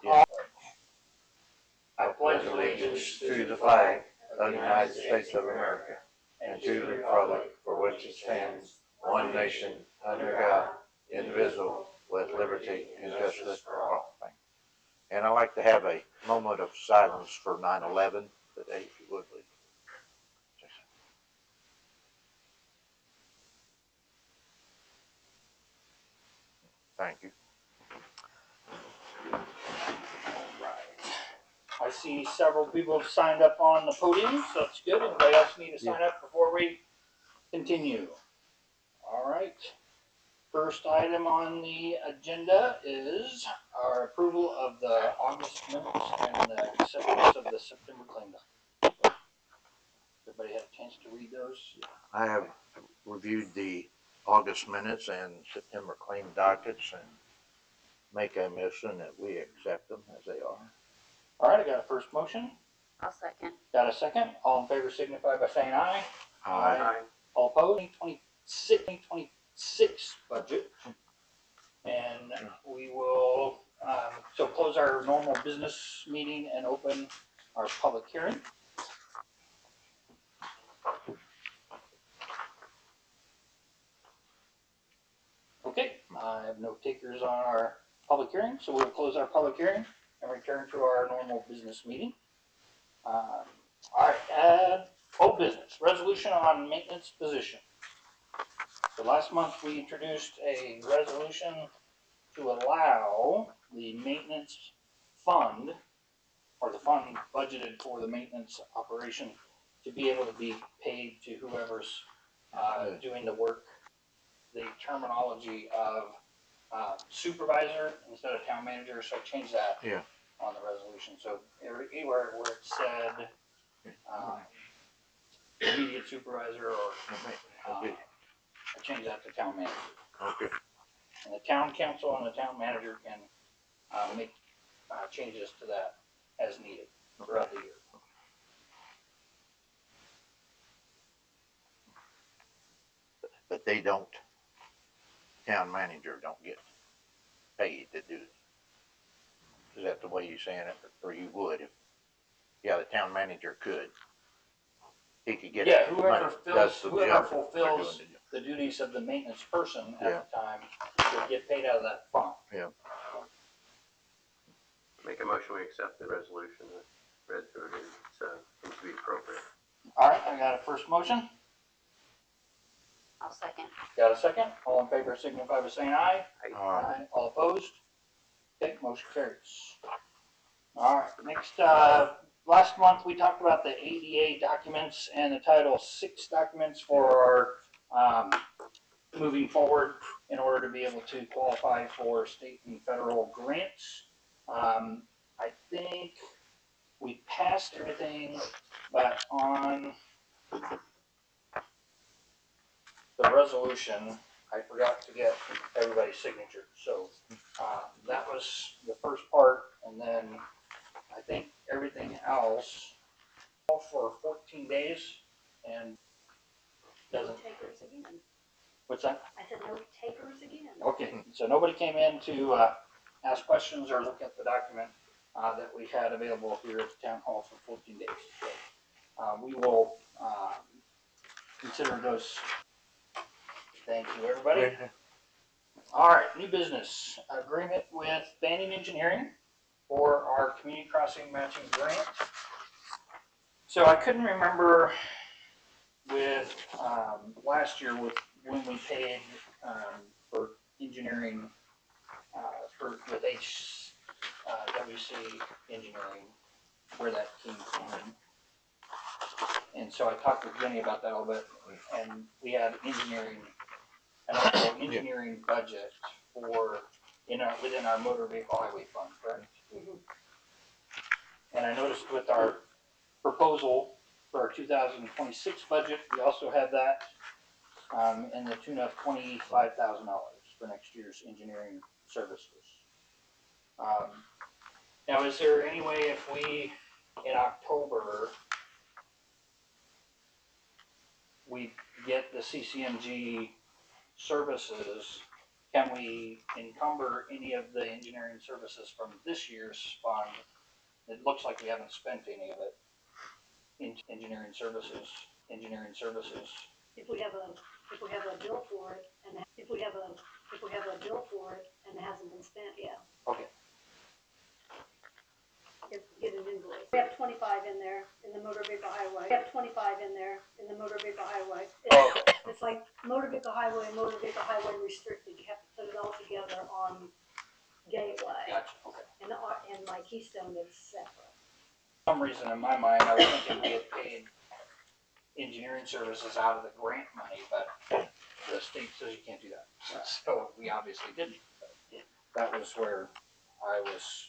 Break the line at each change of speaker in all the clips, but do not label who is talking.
Yeah. I pledge allegiance to the flag of the United States of America and to the republic for which it stands, one nation, under God, indivisible, with liberty and justice for all. And I'd like to have a moment of silence for 9/11 today, if you would, please. Thank you.
I see several people have signed up on the podium, so that's good. Anybody else need to sign up before we continue? All right. First item on the agenda is our approval of the August minutes and the acceptance of the September claim document. Everybody had a chance to read those?
I have reviewed the August minutes and September claim dockets and make a motion that we accept them as they are.
All right, I got a first motion.
I'll second.
Got a second. All in favor signify by saying aye.
Aye.
All opposed? 2026 budget. And we will so close our normal business meeting and open our public hearing. Okay, I have no takers on our public hearing, so we'll close our public hearing and return to our normal business meeting. All right, old business, resolution on maintenance position. So last month we introduced a resolution to allow the maintenance fund, or the fund budgeted for the maintenance operation, to be able to be paid to whoever's doing the work. The terminology of supervisor instead of town manager, so I changed that on the resolution. So anywhere where it said immediate supervisor or I changed that to town manager.
Okay.
And the town council and the town manager can make changes to that as needed throughout the year.
But they don't, town manager don't get paid to do it. Is that the way you're saying it? Or you would if, the town manager could. He could get
whoever fulfills the duties of the maintenance person at the time would get paid out of that fund.
Yeah.
Make a motion, we accept the resolution that read through it. Seems to be appropriate.
All right, I got a first motion.
I'll second.
Got a second? All in favor signify by saying aye.
Aye.
All opposed? Okay, motion carries. All right, next, last month we talked about the ADA documents and the Title VI documents for our moving forward in order to be able to qualify for state and federal grants. I think we passed everything, but on the resolution, I forgot to get everybody's signature. So that was the first part, and then I think everything else for 14 days and doesn't.
No takers again.
What's that?
I said no takers again.
Okay, so nobody came in to ask questions or look at the document that we had available here at the town hall for 14 days. So we will consider those. Thank you, everybody. All right, new business agreement with Banning Engineering for our community crossing matching grant. So I couldn't remember with last year with when we paid for engineering with HWC Engineering, where that came from. And so I talked with Jenny about that a little bit, and we had engineering budget for within our motor vehicle highway fund, correct? Mm-hmm. And I noticed with our proposal for our 2026 budget, we also have that in the tune of $25,000 for next year's engineering services. Now, is there any way if we, in October, we get the CCMG services can we encumber any of the engineering services from this year's fund? It looks like we haven't spent any of it. Engineering services.
If we have a bill for it, and if we have a bill for it and it hasn't been spent yet,
Okay,
get an invoice. We have 25 in there in the motor vehicle highway. We have 25 in there in the motor vehicle highway. It's like motor vehicle highway and motor vehicle highway restricted. You have to put it all together on Gateway.
gotcha, okay.
And my Keystone is separate.
For some reason in my mind, I was thinking we had paid engineering services out of the grant money, but the state says you can't do that. So we obviously didn't. That was where I was.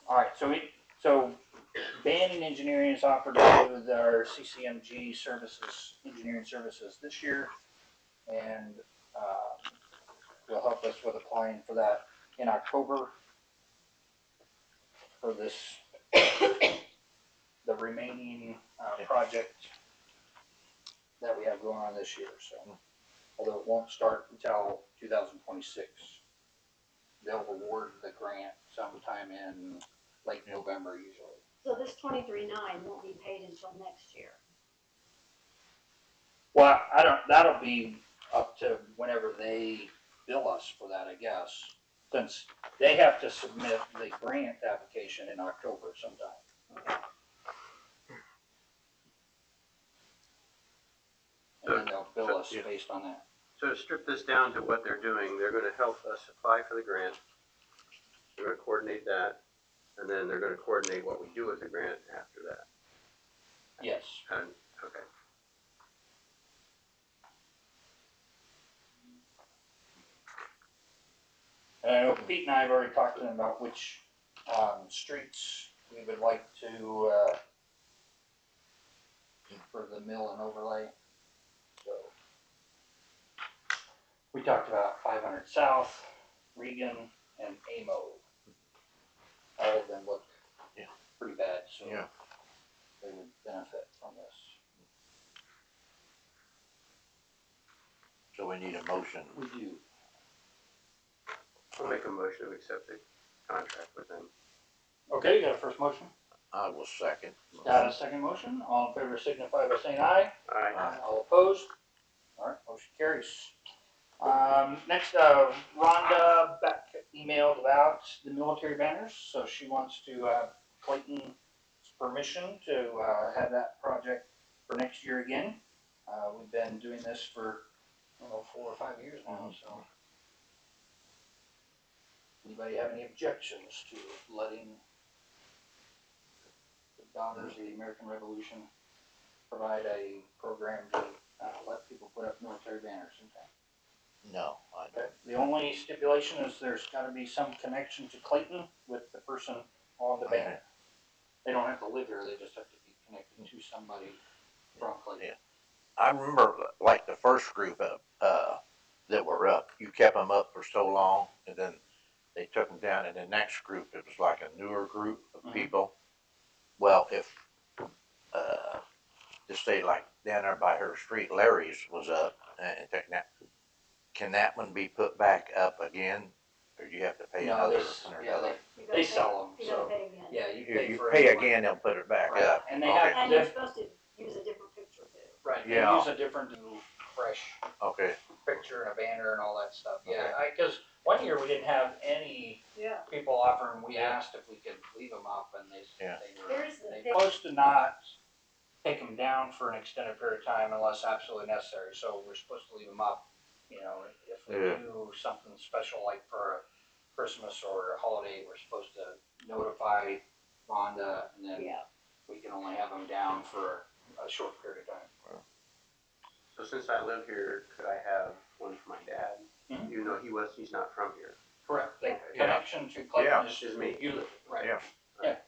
All right, so Banning Engineering is offered to do our CCMG services, engineering services this year, and will help us with applying for that in October for this, the remaining project that we have going on this year. So, although it won't start until 2026, they'll award the grant sometime in late November usually.
So this 23.9 won't be paid until next year.
Well, that'll be up to whenever they bill us for that, I guess, since they have to submit the grant application in October sometime.
Okay.
And then they'll bill us based on that.
So to strip this down to what they're doing, they're gonna help us apply for the grant. They're gonna coordinate that, and then they're gonna coordinate what we do with the grant after that.
Yes.
And, okay.
And I know Pete and I have already talked to them about which streets we would like to for the mill and overlay. So we talked about 500 South, Regan, and Amo. All of them look pretty bad, so they would benefit from this.
So we need a motion.
We do.
I'll make a motion to accept the contract with them.
Okay, you got a first motion?
I will second.
Got a second motion? All in favor signify by saying aye.
Aye.
All opposed? All right, motion carries. Next, Rhonda Beck emailed about the military banners, so she wants to have Clayton's permission to have that project for next year again. We've been doing this for, I don't know, 4 or 5 years now, so. Anybody have any objections to letting the Daughters of the American Revolution provide a program to let people put up military banners in town?
No, I don't.
The only stipulation is there's gotta be some connection to Clayton with the person on the banner. They don't have to live here, they just have to be connected to somebody from Clayton.
Yeah. I remember like the first group that were up, you kept them up for so long and then they took them down, and the next group, it was like a newer group of people. Well, if, just say like down there by her street, Larry's was up, and taking that, can that one be put back up again? Or do you have to pay
No,
another?
they sell them,
You gotta
so,
pay again.
yeah, you
You
pay for
pay
it.
again, they'll put it back
Right.
up.
And they
Okay.
have,
And you're supposed to use a different picture too.
right, they
Yeah.
use a different fresh
Okay,
picture and a banner and all that stuff, yeah,
Okay.
cause one year we didn't have any
Yeah.
people offering, we asked if we could leave them up and they
Yeah.
were supposed to not take them down for an extended period of time unless absolutely necessary, so we're supposed to leave them up, you know, if we
Yeah.
do something special like for a Christmas or a holiday, we're supposed to notify Rhonda and then
Yeah.
we can only have them down for a short period of time.
So since I live here, could I have one for my dad?
Mhm.
Even though he's not from here.
Correct. The
Yeah.
connection to Clayton
Yeah.
is
Is me.
you live, right?
Yeah.
Yeah.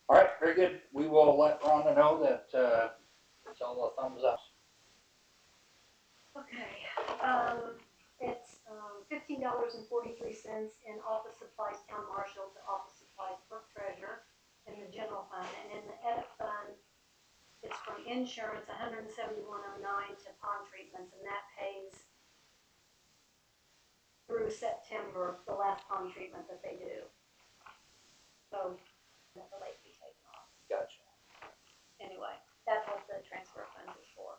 All right, very good. We will let Rhonda know that it's all a thumbs up.
Okay, it's $15.43 in office supplies, town marshal to office supplies, clerk treasurer in the general fund, and in the edit fund, it's from insurance, $171.09 to pond treatments, and that pays through September, the last pond treatment that they do. So, let the lake be taken off.
Gotcha.
Anyway, that's what the transfer fund is for.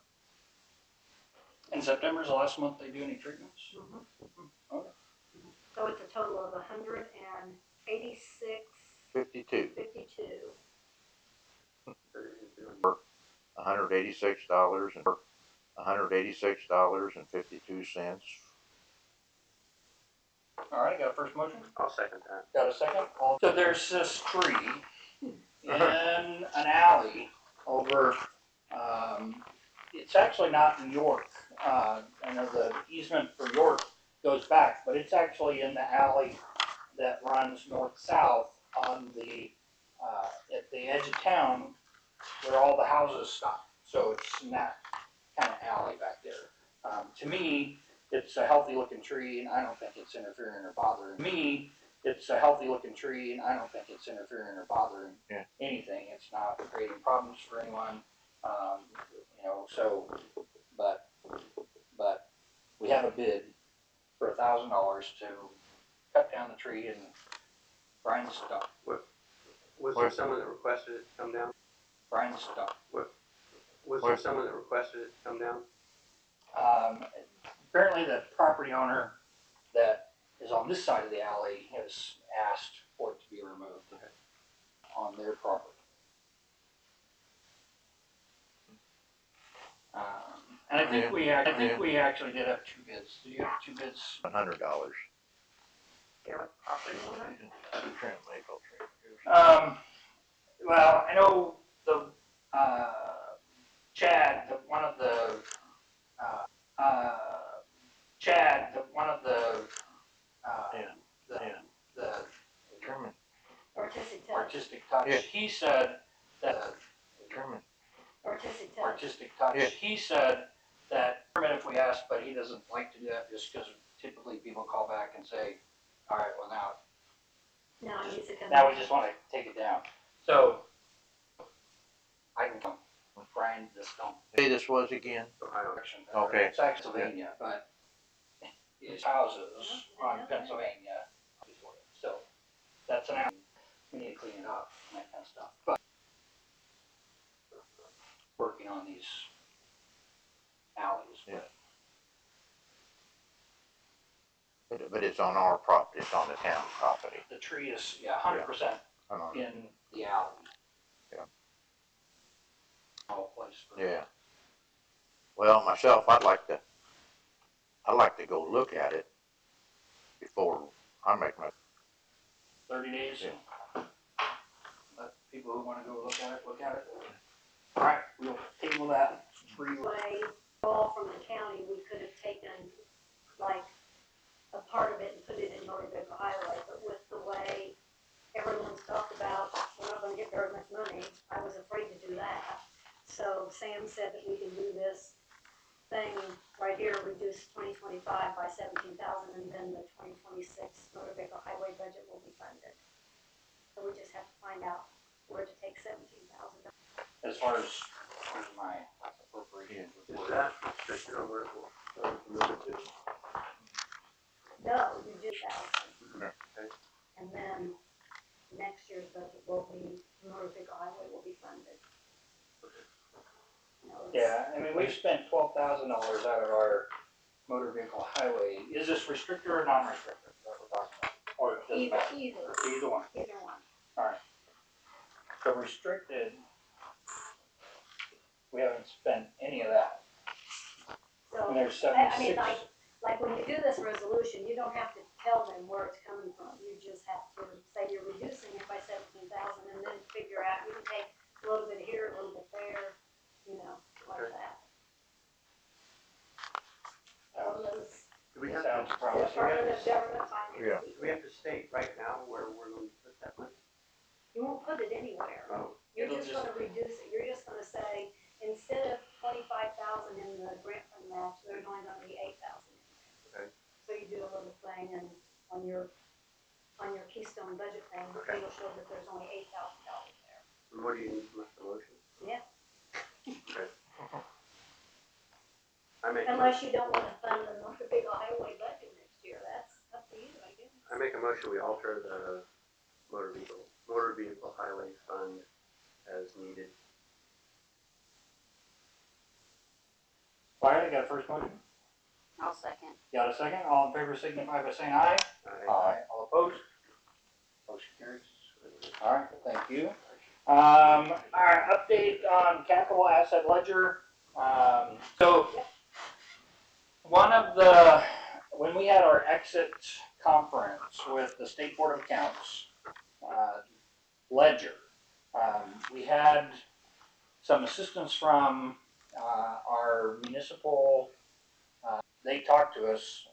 And September's the last month they do any treatments? Okay.
So it's a total of $186.52.
52, $186.52.
All right, got a first motion?
I'll second that.
Got a second? So there's this tree in an alley over, it's actually not in York. I know the easement for York goes back, but it's actually in the alley that runs north-south on the, at the edge of town where all the houses stop. So it's in that kind of alley back there. To me, it's a healthy looking tree and I don't think it's interfering or bothering me. It's a healthy looking tree and I don't think it's interfering or bothering anything. It's not creating problems for anyone. You know, so, but we have a bid for $1,000 to cut down the tree and grind the stump.
Was there someone that requested it to come down?
Grind the stump.
Was there someone that requested it to come down?
Apparently the property owner that is on this side of the alley has asked for it to be removed on their property. And I think we actually did have two bids. Do you have two bids?
$100.
Property owner?
Trim maple tree.
Well, I know the, Chad, one of the,
Trim
Artistic touch.
Artistic Touch,
Yeah.
he said that,
Artistic touch.
Artistic Touch,
Yeah.
he said that, if we asked, but he doesn't like to do that just because typically people call back and say, all right, well
Now it needs to come.
now we just want to take it down. So, I can come grind the stump.
Say this was again?
Ohio.
Okay.
It's actually Pennsylvania, but his houses on Pennsylvania. So, that's an alley. We need to clean it up and that kind of stuff. But working on these alleys.
Yeah. But it's on our property, it's on the town property.
The tree is, 100% in the alley.
Yeah.
No place for
Yeah. Well, myself, I'd like to go look at it before I make my,
30 days.
Yeah.
Let people who want to go look at it, look at it. All right, we'll table that.
Way, all from the county, we could have taken like a part of it and put it in Motor Vehicle Highway, but with the way everyone's talked about, we're not gonna get very much money, I was afraid to do that. So Sam said that we can do this thing right here, reduce 2025 by 17,000, and then the 2026 Motor Vehicle Highway budget will be funded. So we just have to find out where to take 17,000.
As far as my appropriation
Is
report.
that restricted on where it will?
No, you do that.
Okay.
And then next year's budget will be, Motor Vehicle Highway will be funded. You know, it's-
Yeah, I mean, we've spent $12,000 out of our motor vehicle highway. Is this restricted or non-restricted that we're talking about? Or it doesn't matter? Either one.
Either one.
So restricted, we haven't spent any of that.
So,
And there's
I mean,
76.
like when you do this resolution, you don't have to tell them where it's coming from. You just have to say you're reducing it by 17,000 and then figure out, you can take a little bit here, a little bit there, you know, like
Okay.
that. All those,
Do we have
Sounds
to,
promising.
part of the government
Yeah.
finance.
do we have to state right now where we're going to put that money?
You won't put it anywhere.
Oh,
You're
It'll
just
just-
gonna reduce it. You're just gonna say, instead of 25,000 in the grant fund match, there's only gonna be 8,000 in there.
Okay.
So you do a little thing and on your Keystone budget thing,
Okay.
it'll show that there's only $8,000 there.
and what do you need from us, the motion?
Yeah.
I make,
Unless you don't wanna fund the motor vehicle highway budget next year, that's up to you, I guess.
I make a motion, we alter the motor vehicle highway fund as needed.
All right, I got a first motion.
I'll second.
Got a second? All in favor signify by saying aye. All opposed? Motion carries. All right, thank you. All right, update on capital asset ledger. So one of the, when we had our exit conference with the State Board of Accounts, ledger, we had some assistance from our municipal, they talked to us